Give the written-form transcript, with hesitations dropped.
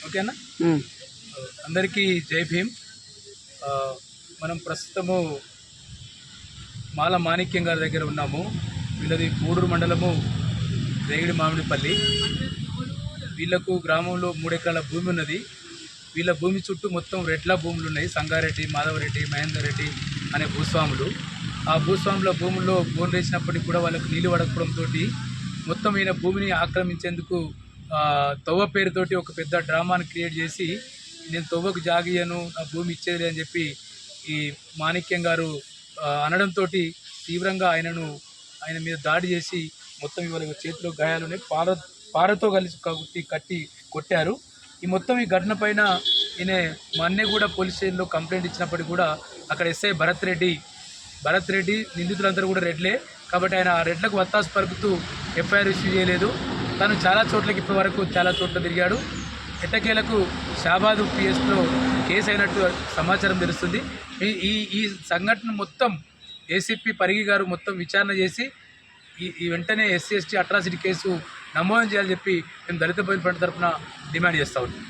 ఓకేనా. అందరికీ జై భీమ్. మనం ప్రస్తుతము మాల మాణిక్యం గారి దగ్గర ఉన్నాము. వీళ్ళది పూడూరు మండలము రేగిడి మామిడిపల్లి. వీళ్ళకు గ్రామంలో 3 ఎకరాల భూమి ఉన్నది. వీళ్ళ భూమి చుట్టూ మొత్తం రెడ్ల భూములు ఉన్నాయి. సంగారెడ్డి, మాధవరెడ్డి, మహేందర్ రెడ్డి అనే భూస్వాములు. ఆ భూస్వాముల భూముల్లో బోర్లు వేసినప్పటికీ కూడా వాళ్ళకు నీళ్లు పడకపోవడంతో మొత్తం ఈయన భూమిని ఆక్రమించేందుకు తవ్వ పేరుతోటి ఒక పెద్ద డ్రామాను క్రియేట్ చేసి, నేను తవ్వకు జాగియను, నా భూమి ఇచ్చేది అని చెప్పి ఈ మాణిక్యం గారు అనడంతో తీవ్రంగా ఆయన మీద దాడి చేసి మొత్తం ఇవాళ చేతిలో గాయాలున్నాయి. పారతో కలిసి కట్టి కొట్టారు. ఈ మొత్తం ఈ ఘటన పైన ఈయన మొన్నే కూడా పోలీస్ స్టేషన్లో కంప్లైంట్ ఇచ్చినప్పటికీ కూడా అక్కడ ఎస్ఐ భరత్ రెడ్డి నిందితులందరూ కూడా రెడ్లే కాబట్టి ఆయన ఆ రెడ్లకు వత్తాసు పలుకుతూ ఎఫ్ఐఆర్ ఇష్యూ చేయలేదు. తను చాలా చోట్లకి ఇప్పటి వరకు చాలా చోట్ల తిరిగాడు. ఎట్టకేలకు షాబాదు పిఎస్లో కేసు అయినట్టు సమాచారం తెలుస్తుంది. ఈ సంఘటన మొత్తం ఏసీపీ పరిగి గారు మొత్తం విచారణ చేసి ఈ వెంటనే ఎస్సీ ఎస్టీ అట్రాసిటీ కేసు నమోదు చేయాలని చెప్పి మేము దళిత బయలు ఫ్రంట్ తరఫున డిమాండ్ చేస్తూ ఉన్నాం.